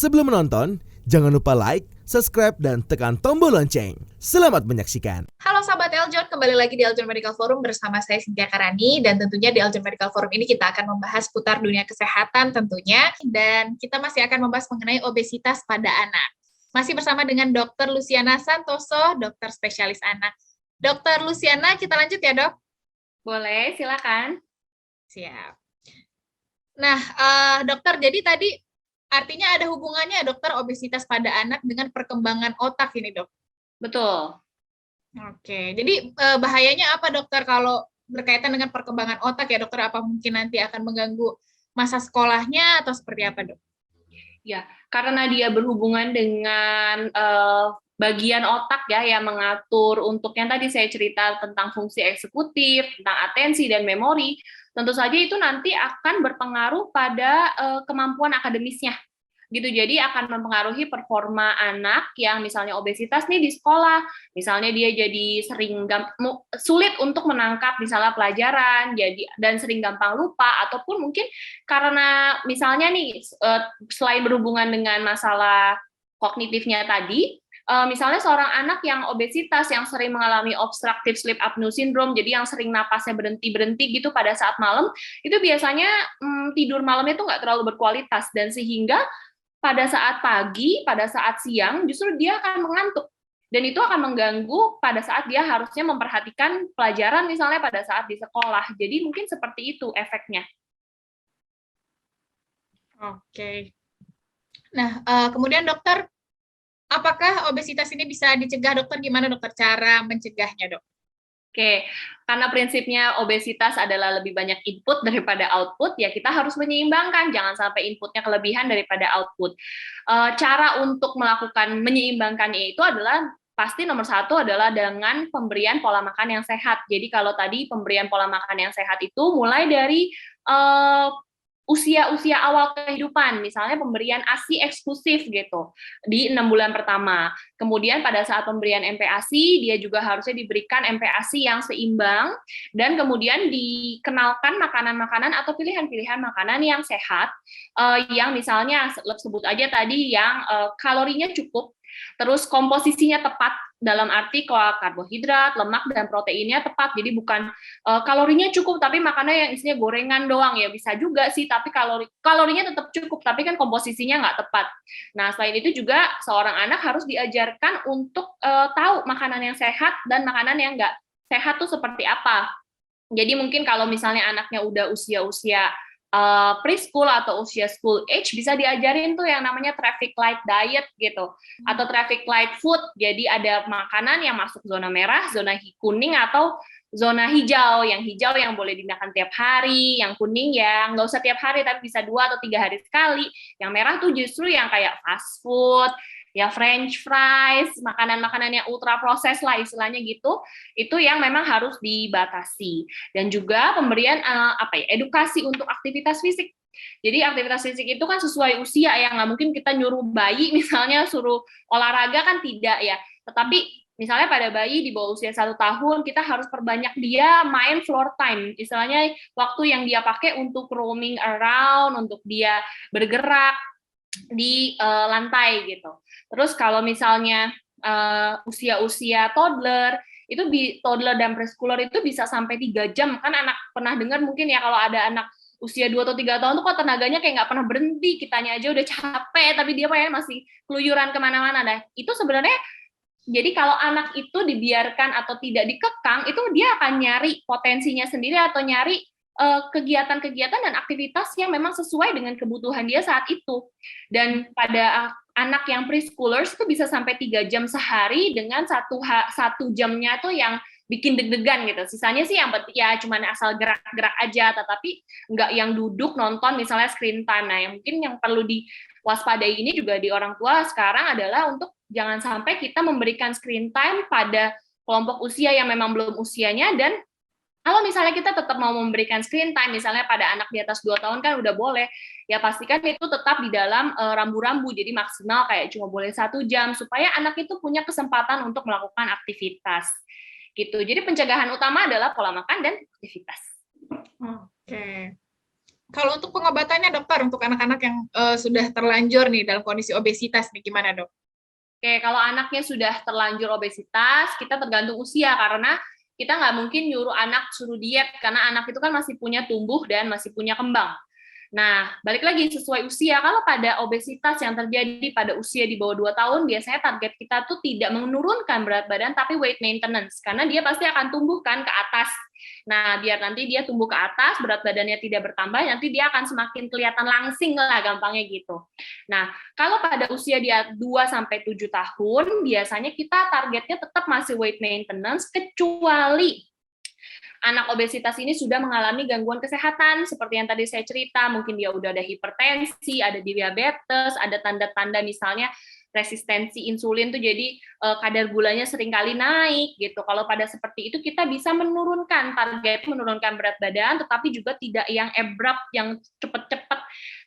Sebelum menonton, jangan lupa like, subscribe, dan tekan tombol lonceng. Selamat menyaksikan. Halo sahabat Eljon, kembali lagi di Eljon Medical Forum bersama saya Cynthia Karani, dan tentunya di Eljon Medical Forum ini kita akan membahas seputar dunia kesehatan tentunya, dan kita masih akan membahas mengenai obesitas pada anak. Masih bersama dengan Dr. Luciana Santoso, dokter spesialis anak. Dr. Luciana, kita lanjut ya, Dok? Boleh, silakan. Siap. Nah, dokter, jadi tadi artinya ada hubungannya, dokter, obesitas pada anak dengan perkembangan otak ini, Dok? Betul. Oke, jadi bahayanya apa, dokter, kalau berkaitan dengan perkembangan otak ya, dokter? Apa mungkin nanti akan mengganggu masa sekolahnya atau seperti apa, Dok? Ya, karena dia berhubungan dengan bagian otak ya yang mengatur untuk yang tadi saya cerita tentang fungsi eksekutif, tentang atensi dan memori, tentu saja itu nanti akan berpengaruh pada kemampuan akademisnya. Gitu, jadi akan mempengaruhi performa anak yang misalnya obesitas nih di sekolah, misalnya dia jadi sering sulit untuk menangkap misalnya pelajaran, jadi dan sering gampang lupa, ataupun mungkin karena misalnya nih selain berhubungan dengan masalah kognitifnya tadi, misalnya seorang anak yang obesitas yang sering mengalami obstructive sleep apnea syndrome, jadi yang sering napasnya berhenti-berhenti gitu pada saat malam, itu biasanya tidur malamnya itu nggak terlalu berkualitas, dan sehingga pada saat pagi, pada saat siang, justru dia akan mengantuk. Dan itu akan mengganggu pada saat dia harusnya memperhatikan pelajaran misalnya pada saat di sekolah. Jadi mungkin seperti itu efeknya. Oke. Nah, kemudian dokter, apakah obesitas ini bisa dicegah, dokter? Gimana, dokter, cara mencegahnya, dok? Oke, karena prinsipnya obesitas adalah lebih banyak input daripada output, ya kita harus menyeimbangkan, jangan sampai inputnya kelebihan daripada output. Cara untuk melakukan menyeimbangkannya itu adalah pasti nomor satu adalah dengan pemberian pola makan yang sehat. Jadi kalau tadi pemberian pola makan yang sehat itu mulai dari usia-usia awal kehidupan, misalnya pemberian ASI eksklusif gitu di 6 bulan pertama. Kemudian pada saat pemberian MPASI, dia juga harusnya diberikan MPASI yang seimbang, dan kemudian dikenalkan makanan-makanan atau pilihan-pilihan makanan yang sehat, yang misalnya sebut aja tadi yang kalorinya cukup, terus komposisinya tepat, dalam arti karbohidrat, lemak, dan proteinnya tepat. Jadi bukan kalorinya cukup tapi makannya yang isinya gorengan doang, ya bisa juga sih, tapi kalorinya tetap cukup tapi kan komposisinya nggak tepat. Nah, selain itu juga seorang anak harus diajarkan untuk tahu makanan yang sehat dan makanan yang nggak sehat tuh seperti apa. Jadi mungkin kalau misalnya anaknya udah usia-usia preschool atau usia school age, bisa diajarin tuh yang namanya traffic light diet gitu, atau traffic light food. Jadi ada makanan yang masuk zona merah, zona kuning, atau zona hijau. Yang hijau yang boleh dimakan tiap hari, yang kuning ya nggak usah tiap hari tapi bisa 2 atau 3 hari sekali. Yang merah tuh justru yang kayak fast food, ya French fries, makanan-makanan yang ultra proses lah istilahnya gitu, itu yang memang harus dibatasi. Dan juga pemberian edukasi untuk aktivitas fisik. Jadi aktivitas fisik itu kan sesuai usia ya, nggak mungkin kita nyuruh bayi misalnya suruh olahraga, kan tidak ya. Tetapi misalnya pada bayi di bawah usia 1 tahun, kita harus perbanyak dia main floor time, istilahnya waktu yang dia pakai untuk roaming around, untuk dia bergerak di lantai gitu. Terus kalau misalnya usia-usia toddler, itu toddler dan preschooler itu bisa sampai 3 jam. Kan anak pernah dengar mungkin ya, kalau ada anak usia 2 atau 3 tahun tuh kok tenaganya kayak nggak pernah berhenti, kitanya aja udah capek, tapi dia masih keluyuran kemana-mana. Nah, itu sebenarnya, jadi kalau anak itu dibiarkan atau tidak dikekang, itu dia akan nyari potensinya sendiri atau nyari kegiatan-kegiatan dan aktivitas yang memang sesuai dengan kebutuhan dia saat itu. Dan pada anak yang preschoolers itu bisa sampai 3 jam sehari, dengan satu jamnya tuh yang bikin deg-degan gitu. Sisanya sih yang ya cuma asal gerak-gerak aja, tetapi nggak yang duduk nonton misalnya screen time. Nah, yang mungkin yang perlu diwaspadai ini juga di orang tua sekarang adalah untuk jangan sampai kita memberikan screen time pada kelompok usia yang memang belum usianya. Dan kalau misalnya kita tetap mau memberikan screen time, misalnya pada anak di atas 2 tahun kan udah boleh, ya pastikan itu tetap di dalam rambu-rambu, jadi maksimal kayak cuma boleh 1 jam, supaya anak itu punya kesempatan untuk melakukan aktivitas. Gitu. Jadi pencegahan utama adalah pola makan dan aktivitas. Oke. Kalau untuk pengobatannya dokter, untuk anak-anak yang sudah terlanjur nih dalam kondisi obesitas nih, gimana dok? Oke, kalau anaknya sudah terlanjur obesitas, kita tergantung usia karena kita nggak mungkin nyuruh anak suruh diet karena anak itu kan masih punya tumbuh dan masih punya kembang. Nah, balik lagi sesuai usia. Kalau pada obesitas yang terjadi pada usia di bawah 2 tahun, biasanya target kita tuh tidak menurunkan berat badan, tapi weight maintenance. Karena dia pasti akan tumbuhkan ke atas. Nah, biar nanti dia tumbuh ke atas, berat badannya tidak bertambah, nanti dia akan semakin kelihatan langsing lah gampangnya gitu. Nah, kalau pada usia dia 2-7 tahun, biasanya kita targetnya tetap masih weight maintenance, kecuali anak obesitas ini sudah mengalami gangguan kesehatan seperti yang tadi saya cerita, mungkin dia udah ada hipertensi, ada diabetes, ada tanda-tanda misalnya resistensi insulin tuh jadi kadar gulanya seringkali naik gitu. Kalau pada seperti itu kita bisa menurunkan target, menurunkan berat badan, tetapi juga tidak yang abrupt, yang cepet-cepet.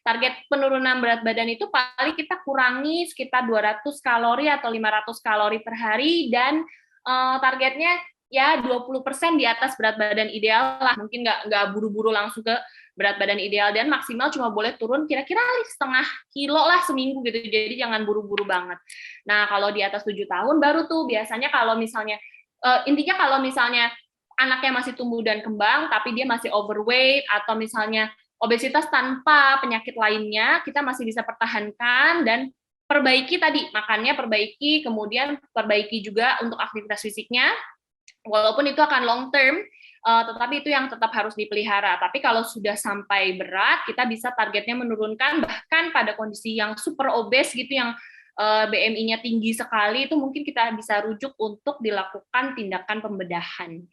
Target penurunan berat badan itu paling kita kurangi sekitar 200 kalori atau 500 kalori per hari dan targetnya ya 20% di atas berat badan ideal lah. Mungkin nggak buru-buru langsung ke berat badan ideal dan maksimal cuma boleh turun kira-kira setengah kilo lah seminggu gitu. Jadi jangan buru-buru banget. Nah, kalau di atas 7 tahun baru tuh biasanya kalau misalnya intinya kalau misalnya anaknya masih tumbuh dan kembang tapi dia masih overweight atau misalnya obesitas tanpa penyakit lainnya, kita masih bisa pertahankan dan perbaiki tadi makannya, perbaiki, kemudian perbaiki juga untuk aktivitas fisiknya. Walaupun itu akan long term, tetapi itu yang tetap harus dipelihara. Tapi kalau sudah sampai berat, kita bisa targetnya menurunkan, bahkan pada kondisi yang super obes gitu, yang BMI-nya tinggi sekali, itu mungkin kita bisa rujuk untuk dilakukan tindakan pembedahan.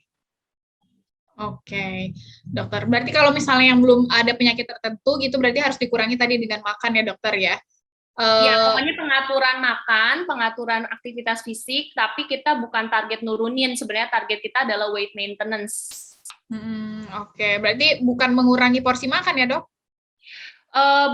Oke, dokter. Berarti kalau misalnya yang belum ada penyakit tertentu gitu, berarti harus dikurangi tadi dengan makan ya dokter ya? Ya, pokoknya pengaturan makan, pengaturan aktivitas fisik, tapi kita bukan target nurunin, sebenarnya target kita adalah weight maintenance. Oke, berarti bukan mengurangi porsi makan ya dok?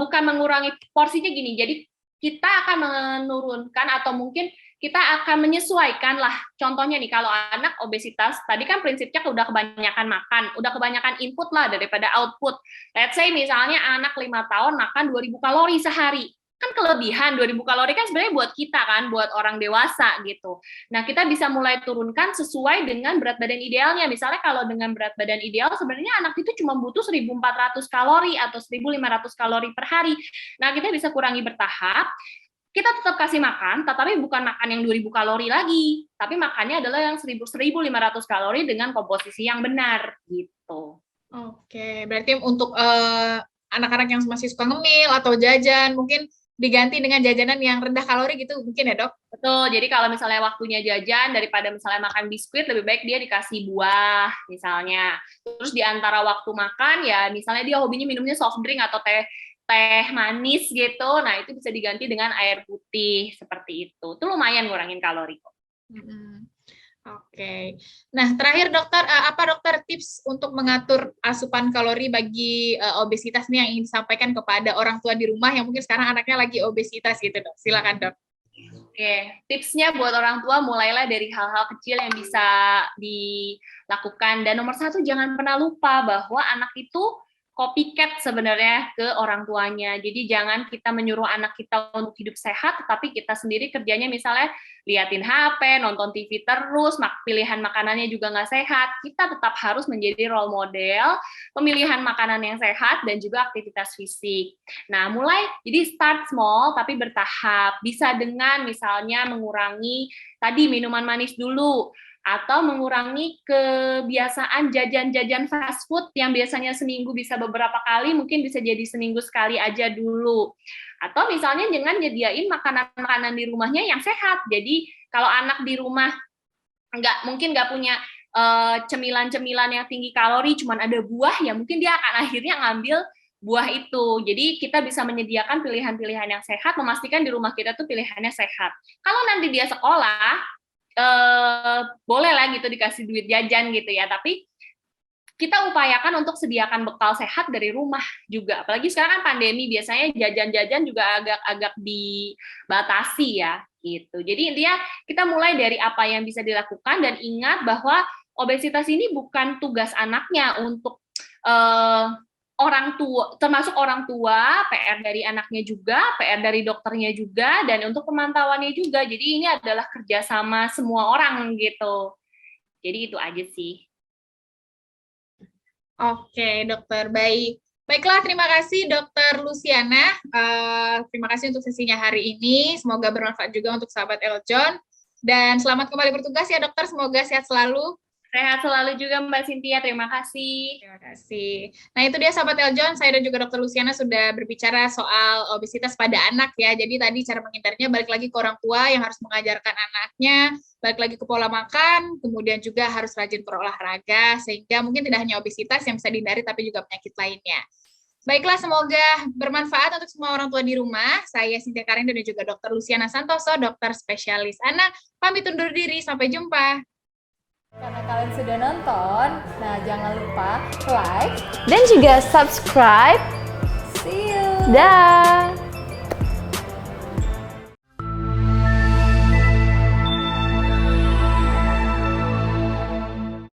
Bukan mengurangi porsinya gini, jadi kita akan menurunkan atau mungkin kita akan menyesuaikan lah. Contohnya nih, kalau anak obesitas, tadi kan prinsipnya udah kebanyakan makan, udah kebanyakan input lah daripada output. Let's say misalnya anak 5 tahun makan 2.000 kalori sehari. Kan kelebihan 2.000 kalori kan sebenarnya buat kita kan, buat orang dewasa gitu. Nah, kita bisa mulai turunkan sesuai dengan berat badan idealnya. Misalnya kalau dengan berat badan ideal sebenarnya anak itu cuma butuh 1.400 kalori atau 1.500 kalori per hari. Nah, kita bisa kurangi bertahap. Kita tetap kasih makan, tetapi bukan makan yang 2.000 kalori lagi, tapi makannya adalah yang 1.500 kalori dengan komposisi yang benar gitu. Oke, berarti untuk anak-anak yang masih suka ngemil atau jajan, mungkin diganti dengan jajanan yang rendah kalori gitu mungkin ya dok? Betul, jadi kalau misalnya waktunya jajan, daripada misalnya makan biskuit, lebih baik dia dikasih buah misalnya. Terus di antara waktu makan, ya misalnya dia hobinya minumnya soft drink atau teh manis gitu, nah itu bisa diganti dengan air putih, seperti itu. Itu lumayan ngurangin kalori kok. Oke. Nah, terakhir dokter, apa dokter tips untuk mengatur asupan kalori bagi obesitas nih yang ingin disampaikan kepada orang tua di rumah yang mungkin sekarang anaknya lagi obesitas gitu dok? Silakan dok. Oke, tipsnya buat orang tua mulailah dari hal-hal kecil yang bisa dilakukan. Dan nomor 1, jangan pernah lupa bahwa anak itu copycat sebenarnya ke orang tuanya. Jadi jangan kita menyuruh anak kita untuk hidup sehat, tetapi kita sendiri kerjanya misalnya liatin HP, nonton TV terus, pilihan makanannya juga nggak sehat. Kita tetap harus menjadi role model, pemilihan makanan yang sehat, dan juga aktivitas fisik. Nah, jadi start small, tapi bertahap. Bisa dengan misalnya mengurangi tadi minuman manis dulu, atau mengurangi kebiasaan jajan-jajan fast food yang biasanya seminggu bisa beberapa kali, mungkin bisa jadi seminggu sekali aja dulu. Atau misalnya dengan nyediain makanan-makanan di rumahnya yang sehat. Jadi kalau anak di rumah mungkin nggak punya cemilan-cemilan yang tinggi kalori, cuman ada buah, ya mungkin dia akan akhirnya ngambil buah itu. Jadi kita bisa menyediakan pilihan-pilihan yang sehat, memastikan di rumah kita tuh pilihannya sehat. Kalau nanti dia sekolah, boleh lah gitu dikasih duit jajan gitu ya, tapi kita upayakan untuk sediakan bekal sehat dari rumah juga. Apalagi sekarang kan pandemi, biasanya jajan-jajan juga agak-agak dibatasi ya gitu. Jadi intinya kita mulai dari apa yang bisa dilakukan dan ingat bahwa obesitas ini bukan tugas anaknya untuk orang tua, termasuk orang tua, PR dari anaknya juga, PR dari dokternya juga, dan untuk pemantauannya juga. Jadi ini adalah kerjasama semua orang gitu. Jadi itu aja sih. Oke, dokter. Baik. Baiklah, terima kasih Dokter Luciana. Terima kasih untuk sesinya hari ini. Semoga bermanfaat juga untuk sahabat Eljon. Dan selamat kembali bertugas ya dokter. Semoga sehat selalu. Sehat selalu juga Mbak Cynthia, terima kasih. Terima kasih. Nah itu dia sahabat Eljon, saya dan juga Dokter Luciana sudah berbicara soal obesitas pada anak ya. Jadi tadi cara menghindarnya balik lagi ke orang tua yang harus mengajarkan anaknya, balik lagi ke pola makan, kemudian juga harus rajin berolahraga, sehingga mungkin tidak hanya obesitas yang bisa dihindari, tapi juga penyakit lainnya. Baiklah, semoga bermanfaat untuk semua orang tua di rumah. Saya Cynthia Karin dan juga Dokter Luciana Santoso, dokter spesialis anak. Pamit undur diri, sampai jumpa. Karena kalian sudah nonton, nah jangan lupa like dan juga subscribe. See you. Dah.